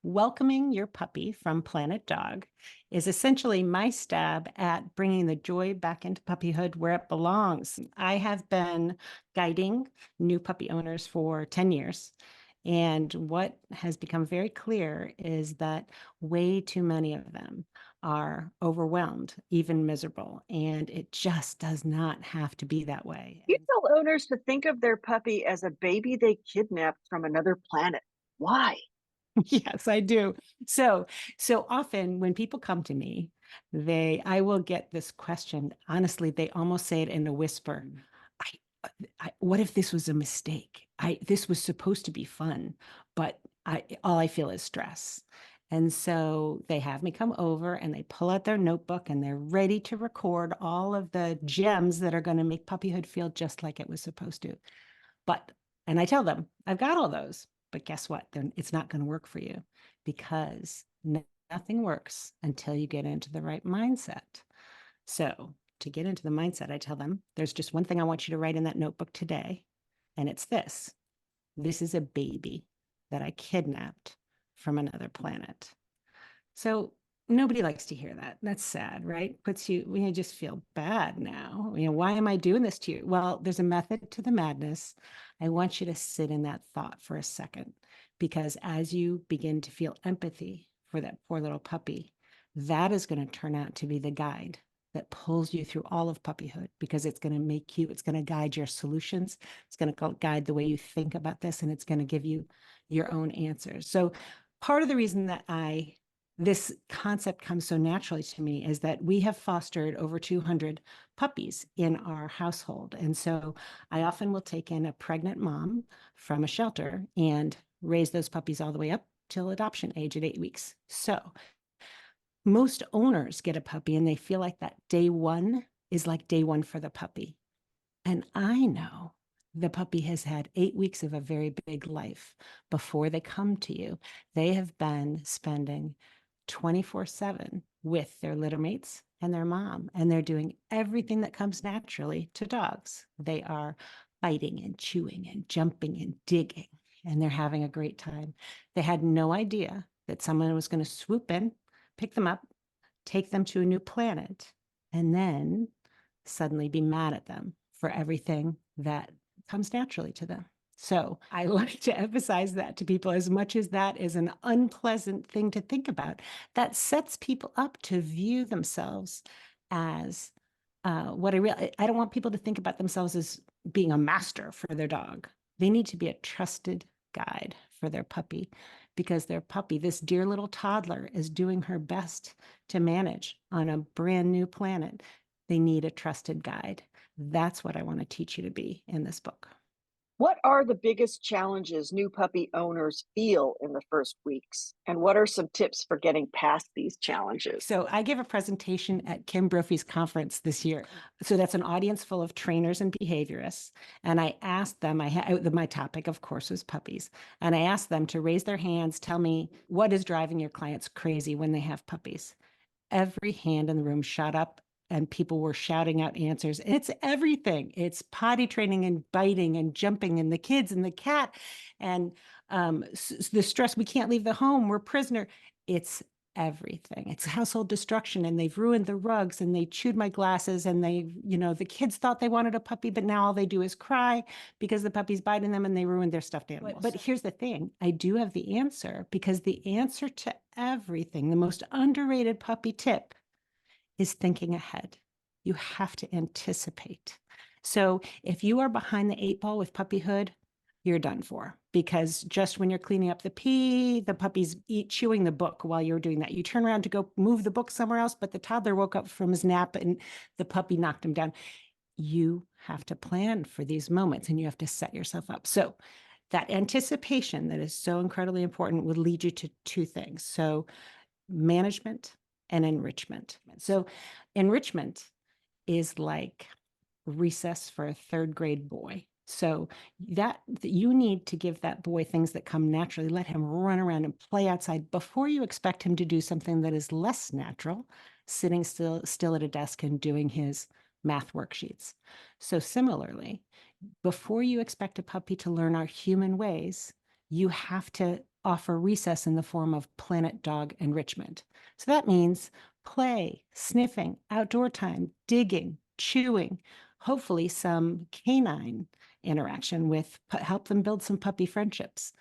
Welcoming your puppy from Planet Dog is essentially my stab at bringing the joy back into puppyhood where it belongs. I have been guiding new puppy owners for 10 years. And what has become very clear is that way too many of them are overwhelmed, even miserable. And it just does not have to be that way. You tell owners to think of their puppy as a baby they kidnapped from another planet. Why? Yes, I do. So often when people come to me, I will get this question. Honestly, they almost say it in a whisper. I, what if this was a mistake? This was supposed to be fun, but all I feel is stress. And so they have me come over and they pull out their notebook and they're ready to record all of the gems that are going to make puppyhood feel just like it was supposed to. But, and I tell them, I've got all those, but guess what? Then it's not going to work for you because nothing works until you get into the right mindset. So to get into the mindset, I tell them, there's just one thing I want you to write in that notebook today. And it's this. This is a baby that I kidnapped from another planet. So nobody likes to hear that. That's sad, right? Puts you, you just feel bad now. Why am I doing this to you? Well, there's a method to the madness. I want you to sit in that thought for a second, because as you begin to feel empathy for that poor little puppy, that is going to turn out to be the guide that pulls you through all of puppyhood, because it's going to make you, it's going to guide your solutions. It's going to guide the way you think about this, and it's going to give you your own answers. So part of the reason that this concept comes so naturally to me is that we have fostered over 200 puppies in our household. And so I often will take in a pregnant mom from a shelter and raise those puppies all the way up till adoption age at 8 weeks. So most owners get a puppy and they feel like that day one is like day one for the puppy. And I know the puppy has had 8 weeks of a very big life before they come to you. They have been spending 24/7 with their litter mates and their mom, and they're doing everything that comes naturally to dogs. They are biting and chewing and jumping and digging, and they're having a great time. They had no idea that someone was going to swoop in, pick them up, take them to a new planet, and then suddenly be mad at them for everything that comes naturally to them. So I like to emphasize that to people. As much as that is an unpleasant thing to think about, that sets people up to view themselves as I don't want people to think about themselves as being a master for their dog. They need to be a trusted guide for their puppy, because their puppy, this dear little toddler, is doing her best to manage on a brand new planet. They need a trusted guide. That's what I want to teach you to be in this book. What are the biggest challenges new puppy owners feel in the first weeks? And what are some tips for getting past these challenges? So I gave a presentation at Kim Brophy's conference this year. So that's an audience full of trainers and behaviorists. And I asked them, my topic, of course, was puppies. And I asked them to raise their hands, tell me what is driving your clients crazy when they have puppies. Every hand in the room shot up and people were shouting out answers. It's everything. It's potty training and biting and jumping and the kids and the cat and the stress. We can't leave the home. We're prisoner. It's everything. It's household destruction, and they've ruined the rugs and they chewed my glasses, and the kids thought they wanted a puppy, but now all they do is cry because the puppy's biting them and they ruined their stuffed animals. But here's the thing. I do have the answer, because the answer to everything, the most underrated puppy tip, is thinking ahead. You have to anticipate. So if you are behind the 8 ball with puppyhood, you're done for, because just when you're cleaning up the pee, the puppy's chewing the book while you're doing that. You turn around to go move the book somewhere else, but the toddler woke up from his nap and the puppy knocked him down. You have to plan for these moments and you have to set yourself up. So that anticipation that is so incredibly important would lead you to two things. So management and enrichment. So enrichment is like recess for a third grade boy. So that you need to give that boy things that come naturally. Let him run around and play outside before you expect him to do something that is less natural, sitting still at a desk and doing his math worksheets. So similarly, before you expect a puppy to learn our human ways, you have to offer recess in the form of planet dog enrichment. So that means play, sniffing, outdoor time, digging, chewing, hopefully some canine interaction with help them build some puppy friendships.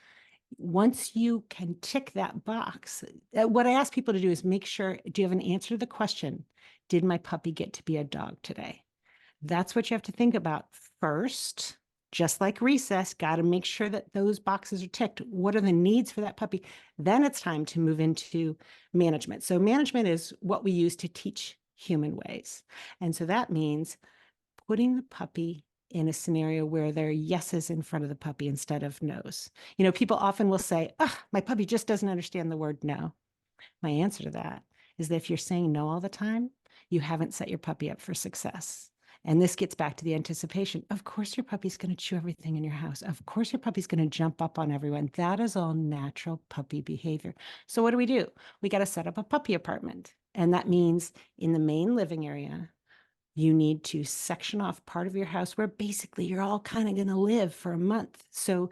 Once you can tick that box, what I ask people to do is make sure, do you have an answer to the question, did my puppy get to be a dog today? That's what you have to think about first. Just like recess, got to make sure that those boxes are ticked. What are the needs for that puppy? Then it's time to move into management. So management is what we use to teach human ways. And so that means putting the puppy in a scenario where there are yeses in front of the puppy instead of nos. You know, people often will say, oh, my puppy just doesn't understand the word no. My answer to that is that if you're saying no all the time, you haven't set your puppy up for success. And this gets back to the anticipation. Of course, your puppy's going to chew everything in your house. Of course, your puppy's going to jump up on everyone. That is all natural puppy behavior. So what do? We got to set up a puppy apartment. And that means in the main living area, you need to section off part of your house where basically you're all kind of going to live for a month. So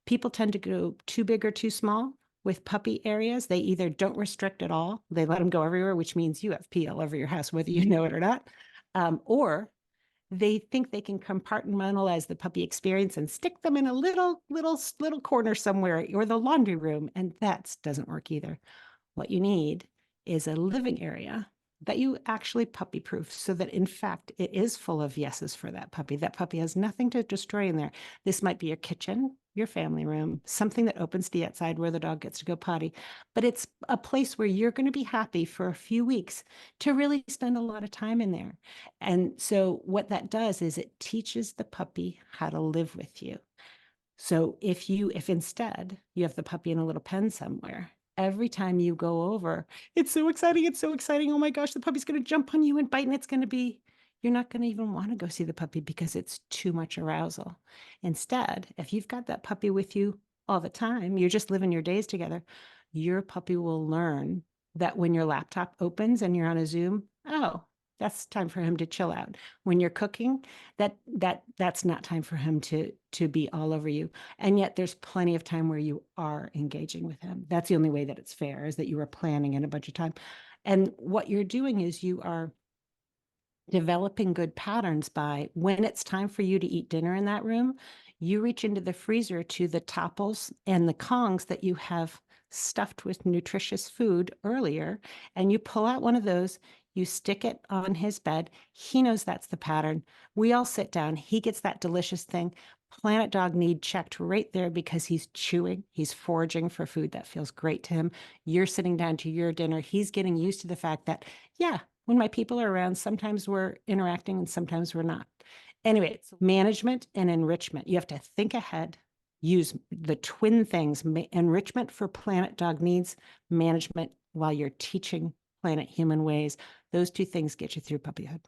people tend to go too big or too small with puppy areas. They either don't restrict at all, they let them go everywhere, which means you have pee all over your house, whether you know it or not, or they think they can compartmentalize the puppy experience and stick them in a little corner somewhere or the laundry room, and that doesn't work either. What you need is a living area that you actually puppy proof so that in fact it is full of yeses for that puppy. That puppy has nothing to destroy in there. This might be your kitchen, your family room, something that opens to the outside where the dog gets to go potty. But it's a place where you're going to be happy for a few weeks to really spend a lot of time in there. And so what that does is it teaches the puppy how to live with you. So if instead you have the puppy in a little pen somewhere, every time you go over, it's so exciting. It's so exciting. Oh my gosh, the puppy's going to jump on you and bite, and it's going to be, you're not going to even want to go see the puppy because it's too much arousal. Instead, if you've got that puppy with you all the time, you're just living your days together, your puppy will learn that when your laptop opens and you're on a Zoom, oh, that's time for him to chill out. When you're cooking, that's not time for him to be all over you. And yet there's plenty of time where you are engaging with him. That's the only way that it's fair, is that you are planning in a bunch of time. And what you're doing is you are developing good patterns by when it's time for you to eat dinner in that room, you reach into the freezer to the topples and the kongs that you have stuffed with nutritious food earlier, and you pull out one of those, you stick it on his bed. He knows that's the pattern. We all sit down. He gets that delicious thing. Planet dog need checked right there because he's chewing, he's foraging for food that feels great to him. You're sitting down to your dinner. He's getting used to the fact that, yeah, when my people are around, sometimes we're interacting and sometimes we're not. Anyway, it's management and enrichment. You have to think ahead, use the twin things, enrichment for planet dog needs, management while you're teaching planet human ways. Those two things get you through puppyhood.